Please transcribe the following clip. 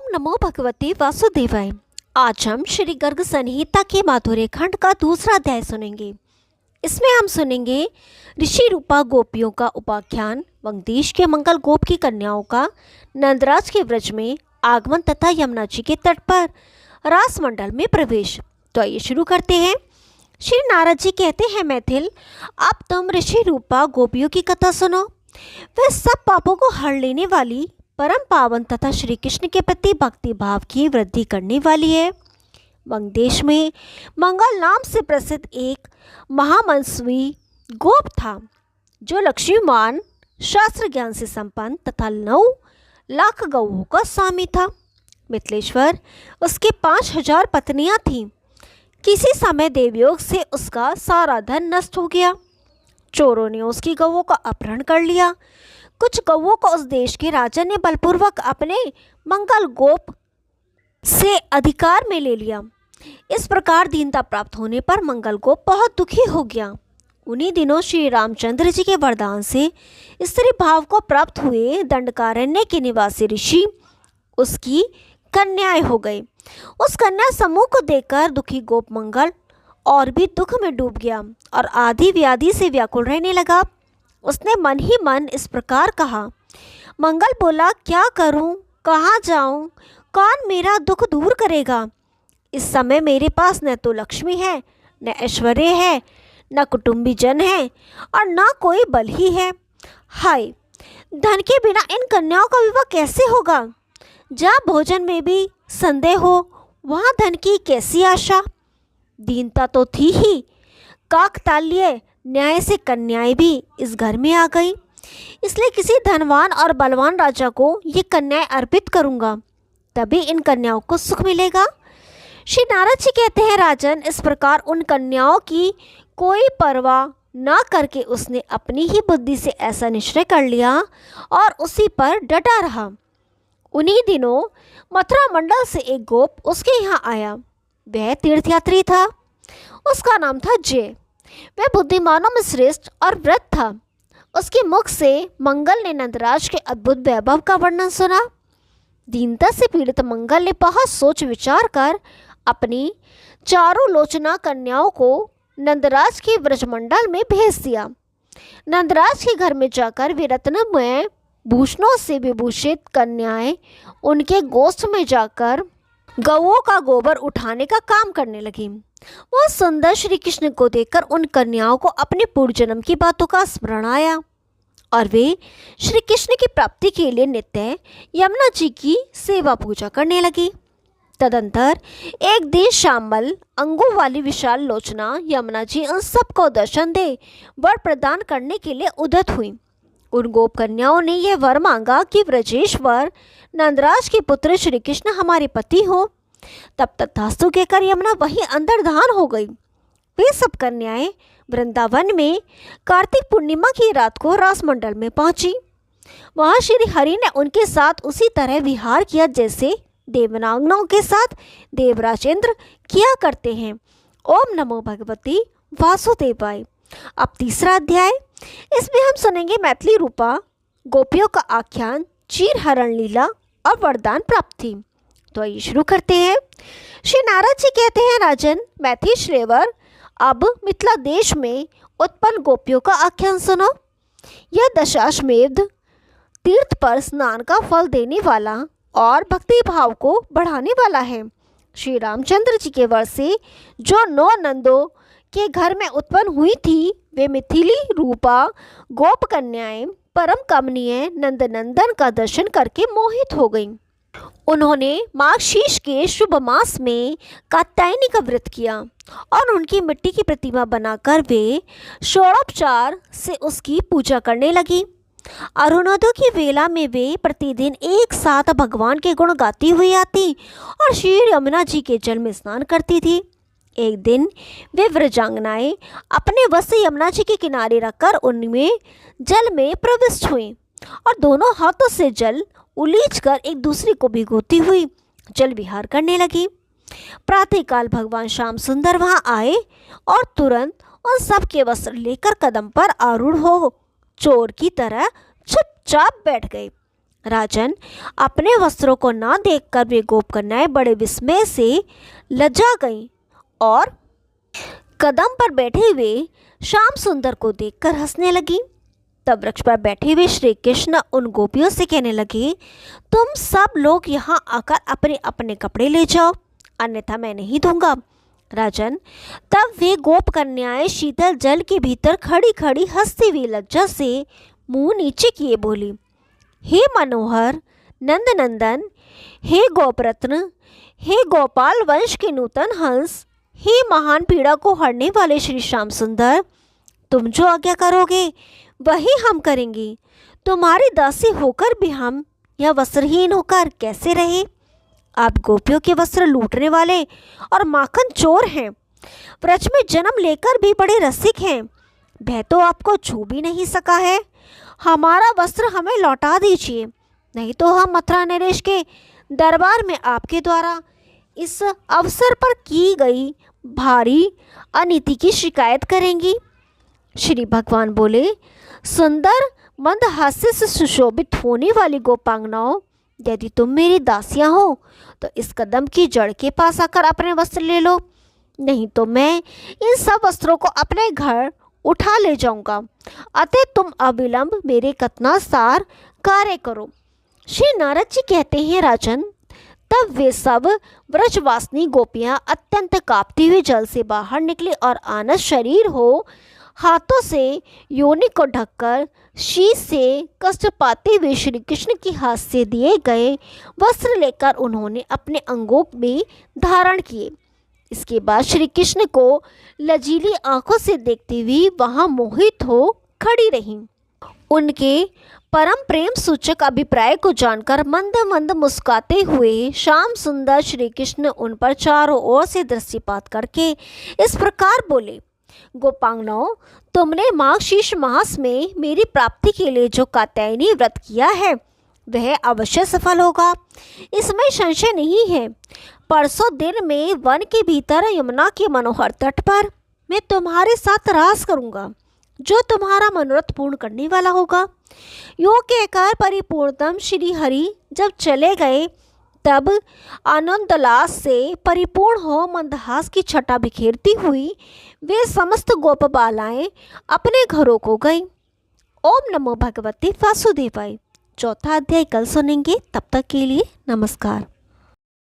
नमो भगवते वासुदेवाय। आज हम श्री गर्ग संहिता के माधुर्य खंड का दूसरा अध्याय सुनेंगे। इसमें हम सुनेंगे ऋषि रूपा गोपियों का उपाख्यान, वंगदेश के मंगल गोप की कन्याओं का नंदराज के व्रज में आगमन तथा यमुना जी के तट पर रास मंडल में प्रवेश। तो आइए शुरू करते हैं। श्री नारद जी कहते हैं, मैथिल, अब तुम ऋषि रूपा गोपियों की कथा सुनो। वह सब पापों को हर लेने वाली, परम पावन तथा श्री कृष्ण के प्रति भक्ति भाव की वृद्धि करने वाली है। वंगदेश में मंगल नाम से प्रसिद्ध एक महामनस्वी गोप था, जो लक्ष्मीवान, शास्त्र ज्ञान से संपन्न तथा 9 लाख गौओं का स्वामी था। मिथिलेश्वर उसके 5000 पत्नियां थीं। किसी समय देवयोग से उसका सारा धन नष्ट हो गया। चोरों ने उसकी गौओं का अपहरण कर लिया। कुछ गौओं को उस देश के राजा ने बलपूर्वक अपने मंगल गोप से अधिकार में ले लिया। इस प्रकार दीनता प्राप्त होने पर मंगल गोप बहुत दुखी हो गया। उन्हीं दिनों श्री रामचंद्र जी के वरदान से स्त्री भाव को प्राप्त हुए दंडकारण्य के निवासी ऋषि उसकी कन्याएं हो गए। उस कन्या समूह को देखकर दुखी गोप मंगल और भी दुख में डूब गया और आदि व्याधि से व्याकुल रहने लगा। उसने मन ही मन इस प्रकार कहा। मंगल बोला, क्या करूं, कहाँ जाऊं, कौन मेरा दुख दूर करेगा। इस समय मेरे पास न तो लक्ष्मी है, न ऐश्वर्य है, न कुटुंबी जन है और न कोई बल ही है। हाय, धन के बिना इन कन्याओं का विवाह कैसे होगा। जहाँ भोजन में भी संदेह हो, वहाँ धन की कैसी आशा। दीनता तो थी ही, काकतालीय न्याय से कन्याएं भी इस घर में आ गई। इसलिए किसी धनवान और बलवान राजा को ये कन्याएं अर्पित करूंगा, तभी इन कन्याओं को सुख मिलेगा। श्री नारद जी कहते हैं, राजन, इस प्रकार उन कन्याओं की कोई परवाह न करके उसने अपनी ही बुद्धि से ऐसा निश्चय कर लिया और उसी पर डटा रहा। उन्हीं दिनों मथुरा मंडल से एक गोप उसके यहाँ आया। वह तीर्थयात्री था। उसका नाम था जय। वह बुद्धिमानों में श्रेष्ठ और व्रत था। उसके मुख से मंगल ने नंदराज के अद्भुत वैभव का वर्णन सुना। दीनता से पीड़ित मंगल ने बहुत सोच विचार कर अपनी चारों लोचना कन्याओं को नंदराज के व्रजमंडल में भेज दिया। नंदराज के घर में जाकर वे रत्नमय भूषणों से विभूषित कन्याएं उनके गोष्ठ में जाकर गौओं का गोबर उठाने का काम करने लगी। वह सुंदर श्री कृष्ण को देखकर उन कन्याओं को अपने पूर्व जन्म की बातों का स्मरण आया और वे श्री कृष्ण की प्राप्ति के लिए नित्य यमुना जी की सेवा पूजा करने लगी। तदंतर एक दिन श्यामल अंगों वाली विशाल लोचना यमुना जी उन सबको दर्शन दे वर प्रदान करने के लिए उद्यत हुई। उन गोप कन्याओं ने यह वर मांगा कि व्रजेश्वर नंदराज के पुत्र श्री कृष्ण हमारे पति हो। तब तथास्तु कहकर यमुना वहीं अंतर्धान हो गई। वे सब कन्याएं वृंदावन में कार्तिक पूर्णिमा की रात को रास मंडल में पहुंची। वहां श्री हरि ने उनके साथ उसी तरह विहार किया जैसे देवनांगनाओं के साथ देवराजेंद्र किया करते हैं। ओम नमो भगवती वासुदेवाय। अब तीसरा अध्याय। इसमें हम सुनेंगे मैथिली रूपा गोपियों का आख्यान, चीर हरण लीला और वरदान प्राप्ति। तो आइए शुरू करते हैं। श्री नारद जी कहते हैं, राजन, मैथिल श्रेवर, अब मिथिला देश में उत्पन्न गोपियों का आख्यान सुनो। यह दशाश्वमेध तीर्थ पर स्नान का फल देने वाला और भक्ति भाव को बढ़ाने वाला है। श्री रामचंद्र जी के वर से जो 9 नंदों के घर में उत्पन्न हुई थी, वे मिथिली रूपा गोप कन्याएं परम कमनीय नंदनंदन का दर्शन करके मोहित हो गईं। उन्होंने माघशीर्ष के शुभ मास में कात्यायनी का व्रत किया और उनकी मिट्टी की प्रतिमा बनाकर वे षोडोपचार से उसकी पूजा करने लगी। अरुणोदय की वेला में वे प्रतिदिन एक साथ भगवान के गुण गाती हुई आती और श्री यमुना जी के जल में स्नान करती थी। एक दिन वे व्रजांगनाएं अपने वस्त्र यमुना जी के किनारे रखकर उनमें जल में प्रविष्ट हुई और दोनों हाथों से जल उलीचकर एक दूसरे को भिगोती हुई जल विहार करने लगी। प्रातःकाल भगवान श्याम सुंदर वहां आए और तुरंत उन सब के वस्त्र लेकर कदम पर आरूढ़ हो चोर की तरह चुपचाप बैठ गए। राजन, अपने वस्त्रों को ना देखकर वे गोपकन्याएं बड़े विस्मय से लज्जा गईं और कदम पर बैठे हुए श्याम सुंदर को देखकर हंसने लगी। तब वृक्ष पर बैठे हुए श्री कृष्ण उन गोपियों से कहने लगे, तुम सब लोग यहाँ आकर अपने अपने कपड़े ले जाओ, अन्यथा मैं नहीं दूंगा। राजन, तब वे गोप कन्याएं शीतल जल के भीतर खड़ी खड़ी हंसती हुई लज्जा से मुंह नीचे किए बोली, हे मनोहर नंद नंदन, हे गोपरत्न, हे गोपाल वंश के नूतन हंस, हे महान पीड़ा को हरने वाले श्री श्याम सुंदर, तुम जो आज्ञा करोगे वही हम करेंगे। तुम्हारी दासी होकर भी हम यह वस्त्रहीन होकर कैसे रहे? आप गोपियों के वस्त्र लूटने वाले और माखन चोर हैं। व्रज में जन्म लेकर भी बड़े रसिक हैं। वह तो आपको छू भी नहीं सका है। हमारा वस्त्र हमें लौटा दीजिए, नहीं तो हम मथुरा नरेश के दरबार में आपके द्वारा इस अवसर पर की गई भारी अनीति की शिकायत करेंगी। श्री भगवान बोले, सुंदर मंद हास्य से सुशोभित होने वाली गोपांगनाओं, यदि तुम मेरी दासियां हो तो इस कदम की जड़ के पास आकर अपने वस्त्र ले लो, नहीं तो मैं इन सब वस्त्रों को अपने घर उठा ले जाऊंगा। अतः तुम अविलंब मेरे कथनासार कार्य करो। श्री नारद जी कहते हैं, राजन, तब वे सब व्रजवासिनी गोपियां अत्यंत कांपती हुई जल से बाहर निकली और आनस शरीर हो हाथों से योनि को ढककर शीश से कष्ट पाते हुए श्री कृष्ण के हाथ से दिए गए वस्त्र लेकर उन्होंने अपने अंगों में धारण किए। इसके बाद श्री कृष्ण को लजीली आंखों से देखती हुई वहां मोहित हो खड़ी रहीं। उनके परम प्रेम सूचक अभिप्राय को जानकर मंद मंद मुस्कुराते हुए श्याम सुंदर श्री कृष्ण उन पर चारों ओर से दृष्टिपात करके इस प्रकार बोले, गोपांगनाओं, तुमने माघशीर्ष मास में मेरी प्राप्ति के लिए जो कात्यायनी व्रत किया है वह अवश्य सफल होगा, इसमें संशय नहीं है। परसों दिन में वन के भीतर यमुना के मनोहर तट पर मैं तुम्हारे साथ रास करूंगा, जो तुम्हारा मनोरथ पूर्ण करने वाला होगा। यूँ कहकर परिपूर्णतम श्री हरि जब चले गए, तब आनंदोल्लास से परिपूर्ण हो मंदहास की छटा बिखेरती हुई वे समस्त गोप बालाएं अपने घरों को गईं। ओम नमो भगवते वासुदेवाय। चौथा अध्याय कल सुनेंगे। तब तक के लिए नमस्कार।